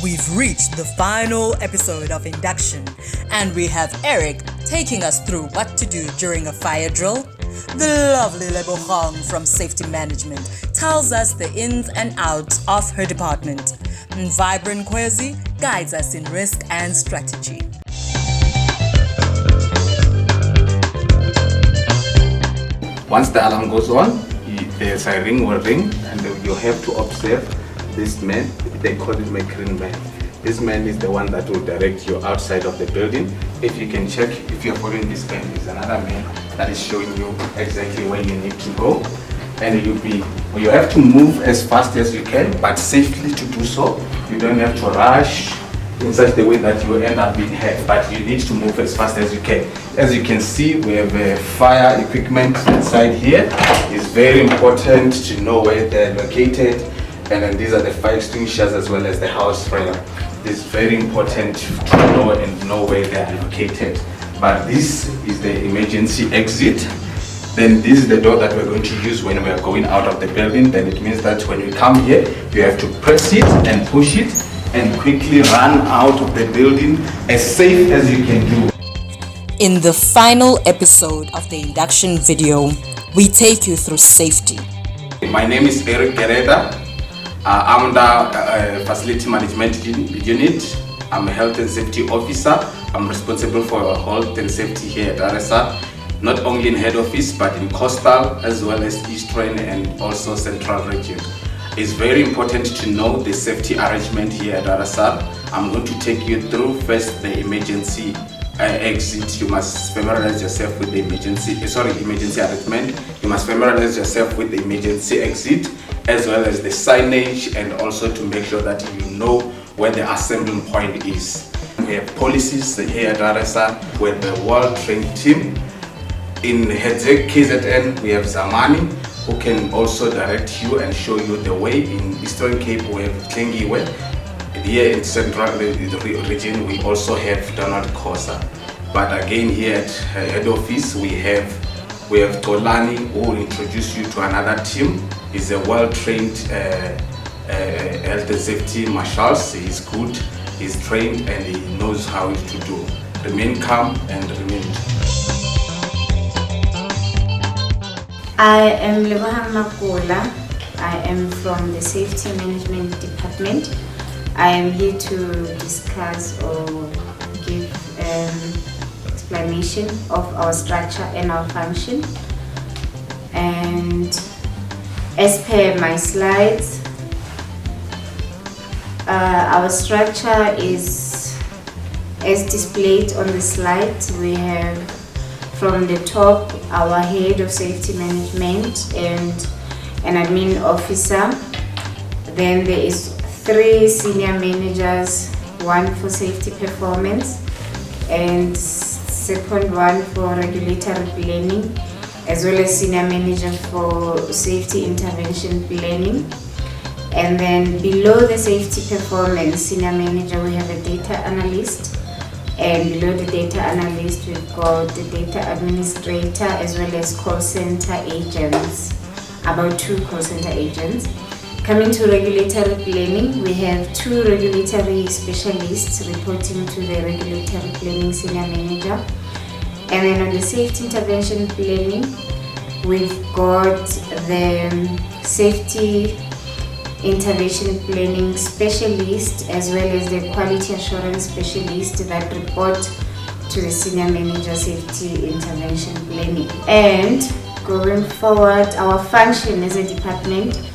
we've reached the final episode of induction, and we have Eric taking us through what to do during a fire drill. The lovely Lebogang from Safety Management tells us the ins and outs of her department, and Vibrant Kwezi guides us in risk and strategy. Once the alarm goes on, the siren will ring, and you have to observe this man. They call it my green man. This man is the one that will direct you outside of the building. If you can check, if you're following this man, is another man that is showing you exactly where you need to go. And you have to move as fast as you can, but safely to do so. You don't have to rush in such a way that you will end up being hurt, but you need to move as fast as you can. As you can see, we have fire equipment inside here. It's very important to know where they're located, and then these are the fire extinguishers as well as the house fire. It's very important to know where they are located. But this is the emergency exit. Then this is the door that we're going to use when we are going out of the building. Then it means that when you come here, you have to press it and push it and quickly run out of the building as safe as you can do. In the final episode of the induction video, we take you through safety. My name is Eric Gereda. I'm the Facility Management Unit. I'm a Health and Safety Officer. I'm responsible for health and safety here at RSR, not only in head office but in coastal as well as eastern and also central region. It's very important to know the safety arrangement here at RSR. I'm going to take you through first the emergency exit. You must familiarize yourself with the emergency arrangement. You must familiarize yourself with the emergency exit as well as the signage, and also to make sure that you know where the assembling point is. We have policies here at RSR with the well-trained team. In Hedzek KZN, we have Zamani, who can also direct you and show you the way. In Eastern Cape, we have Tlengiwe. Here in Central region, we also have Donald Kosa. But again, here at head office, we have Tolani, who will introduce you to another team. He's a well-trained health and safety marshal. He's good, he's trained, and he knows how to do. Remain calm and remain. I am Lebogang Makola. I am from the Safety Management Department. I am here to discuss or give explanation of our structure and our function. And as per my slides, our structure is as displayed on the slide. We have from the top our head of safety management and an admin officer. Then there is 3 senior managers, 1 for safety performance and second one for regulatory planning, as well as senior manager for safety intervention planning. And then below the safety performance senior manager, we have a data analyst. And below the data analyst, we've got the data administrator as well as call center agents, about 2 call center agents. Coming to regulatory planning, we have 2 regulatory specialists reporting to the regulatory planning senior manager. And then on the safety intervention planning, we've got the safety intervention planning specialist as well as the quality assurance specialist that report to the senior manager safety intervention planning. And going forward, our function as a department,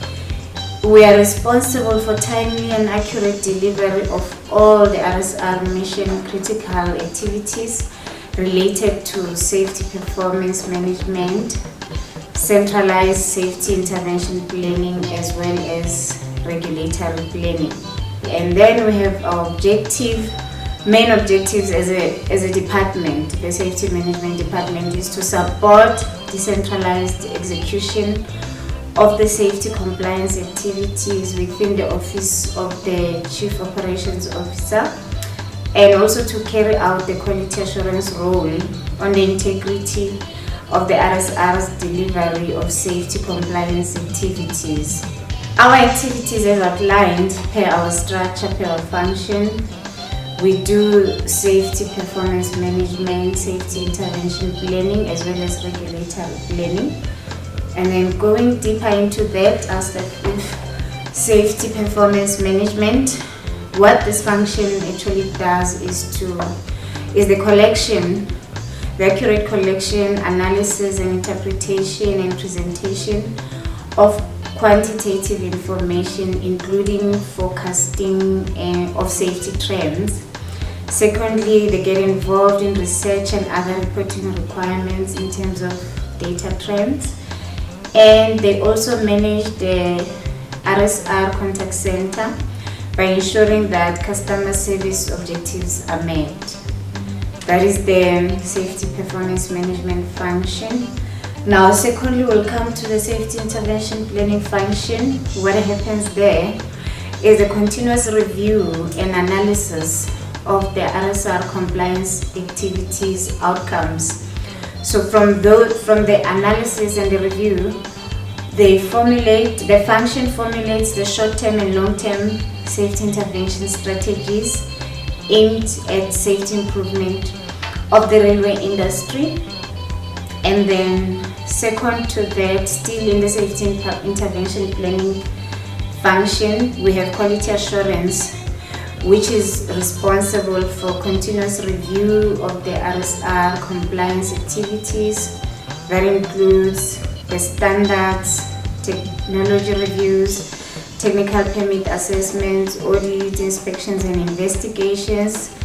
we are responsible for timely and accurate delivery of all the RSR mission critical activities related to safety performance management, centralized safety intervention planning, as well as regulatory planning. And then we have our main objectives as a department. The safety management department is to support decentralized execution of the safety compliance activities within the office of the Chief Operations Officer, and also to carry out the quality assurance role on the integrity of the RSR's delivery of safety compliance activities. Our activities as outlined per our structure, per our function. We do safety performance management, safety intervention planning, as well as regulatory planning. And then going deeper into that, I'll start with safety performance management. What this function actually does is the collection, the accurate collection, analysis and interpretation and presentation of quantitative information, including forecasting of safety trends. Secondly, they get involved in research and other reporting requirements in terms of data trends. And they also manage the RSR contact center by ensuring that customer service objectives are met. That is the safety performance management function. Now, secondly, we'll come to the safety intervention planning function. What happens there is a continuous review and analysis of the RSR compliance activities outcomes. So from the analysis and the review, the function formulates the short-term and long-term safety intervention strategies aimed at safety improvement of the railway industry. And then second to that, still in the safety intervention planning function, we have quality assurance, which is responsible for continuous review of the RSR compliance activities. That includes the standards, technology reviews, technical permit assessments, audit, inspections and investigations,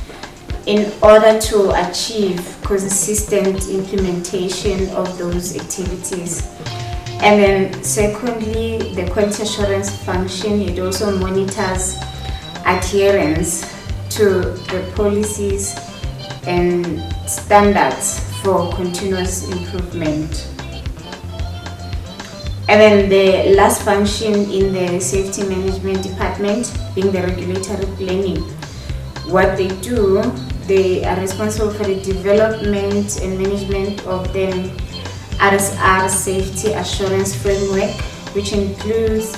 in order to achieve consistent implementation of those activities. And then secondly, the quality assurance function, it also monitors adherence to the policies and standards for continuous improvement. And then the last function in the safety management department being the regulatory planning. What they do, they are responsible for the development and management of the RSR safety assurance framework, which includes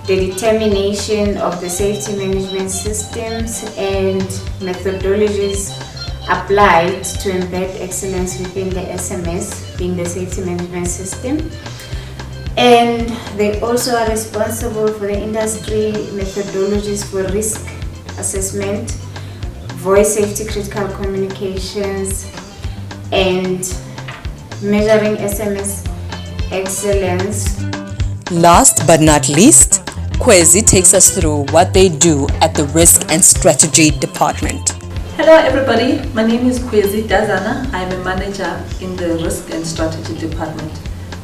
the determination of the safety management systems and methodologies applied to embed excellence within the SMS, being the safety management system. And they also are responsible for the industry methodologies for risk assessment, voice safety critical communications, and measuring SMS excellence. Last but not least, Kwezi takes us through what they do at the Risk and Strategy Department. Hello everybody, my name is Kwezi Dazana. I'm a manager in the Risk and Strategy Department.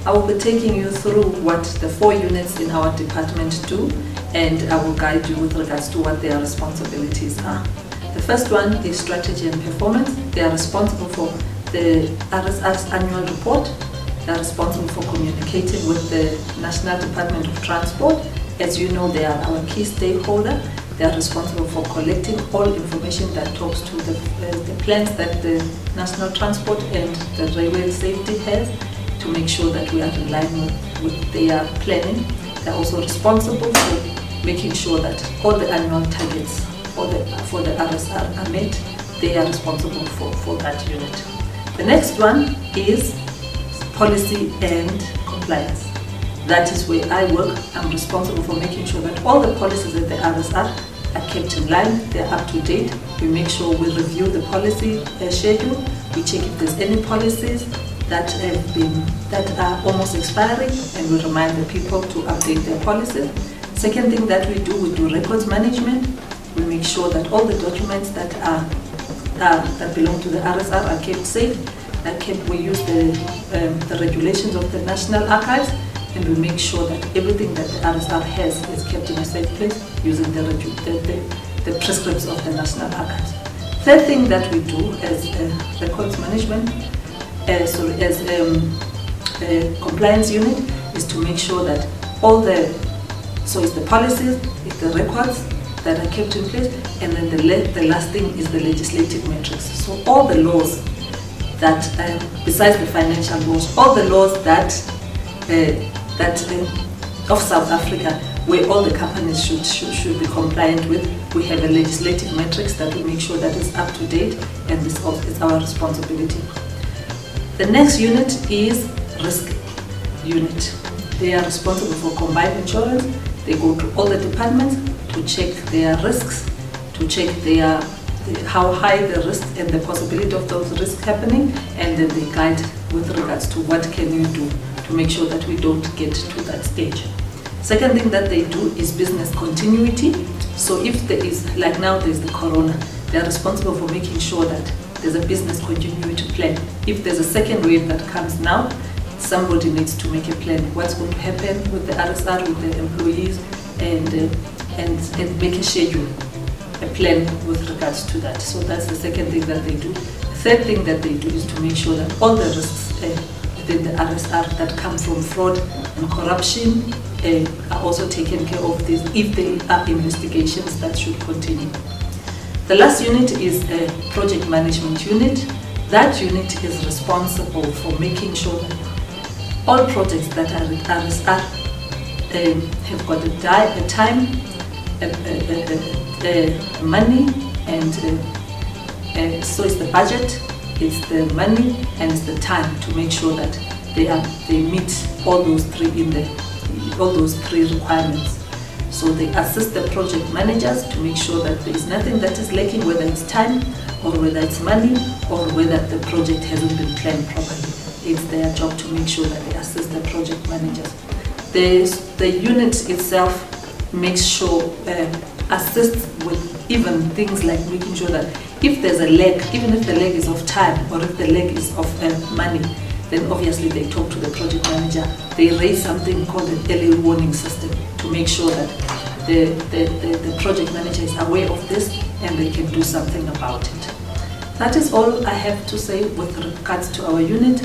I will be taking you through what the 4 units in our department do, and I will guide you with regards to what their responsibilities are. The first one is strategy and performance. They are responsible for the RSR's annual report. They are responsible for communicating with the National Department of Transport. As you know, they are our key stakeholder. They are responsible for collecting all information that talks to the plans that the National Transport and the Railway Safety has, to make sure that we are in line with their planning. They are also responsible for making sure that all the annual targets for the RSR are met. They are responsible for that unit. The next one is policy and compliance. That is where I work. I'm responsible for making sure that all the policies at the RSR are kept in line, they're up to date. We make sure we review the policy schedule. We check if there's any policies that are almost expiring, and we remind the people to update their policies. Second thing that we do records management. We make sure that all the documents that belong to the RSR are kept safe. We use the regulations of the National Archives, and we make sure that everything that the RSR has is kept in a safe place using the prescripts of the National Archives. Third thing that we do as records management, as a compliance unit, is to make sure that it's the policies, it's the records that are kept in place, and then the last thing is the legislative metrics. So all the laws that, besides the financial laws, all the laws that of South Africa, where all the companies should be compliant with. We have a legislative matrix that we make sure that is up to date, and this is our responsibility. The next unit is risk unit. They are responsible for combined insurance. They go to all the departments to check their risks, to check how high the risk and the possibility of those risks happening, and then they guide with regards to what can you do to make sure that we don't get to that stage. Second thing that they do is business continuity. So if there is, like now there's the corona, they are responsible for making sure that there's a business continuity plan. If there's a second wave that comes now, somebody needs to make a plan. What's going to happen with the RSR, with the employees, and make a schedule, a plan with regards to that. So that's the second thing that they do. The third thing that they do is to make sure that all the risks within the RSR that come from fraud and corruption are also taken care of if there are investigations that should continue. The last unit is a project management unit. That unit is responsible for making sure that all projects that are with RSR have got a time, money, and so it's the budget, it's the money, and it's the time to make sure that they meet all those three requirements. So they assist the project managers to make sure that there is nothing that is lacking, whether it's time or whether it's money or whether the project hasn't been planned properly. It's their job to make sure that they assist the project managers. The unit itself makes sure, assists with even things like making sure that if there's a lag, even if the lag is of time or if the lag is of money, then obviously they talk to the project manager. They raise something called an early warning system to make sure that the project manager is aware of this and they can do something about it. That is all I have to say with regards to our unit.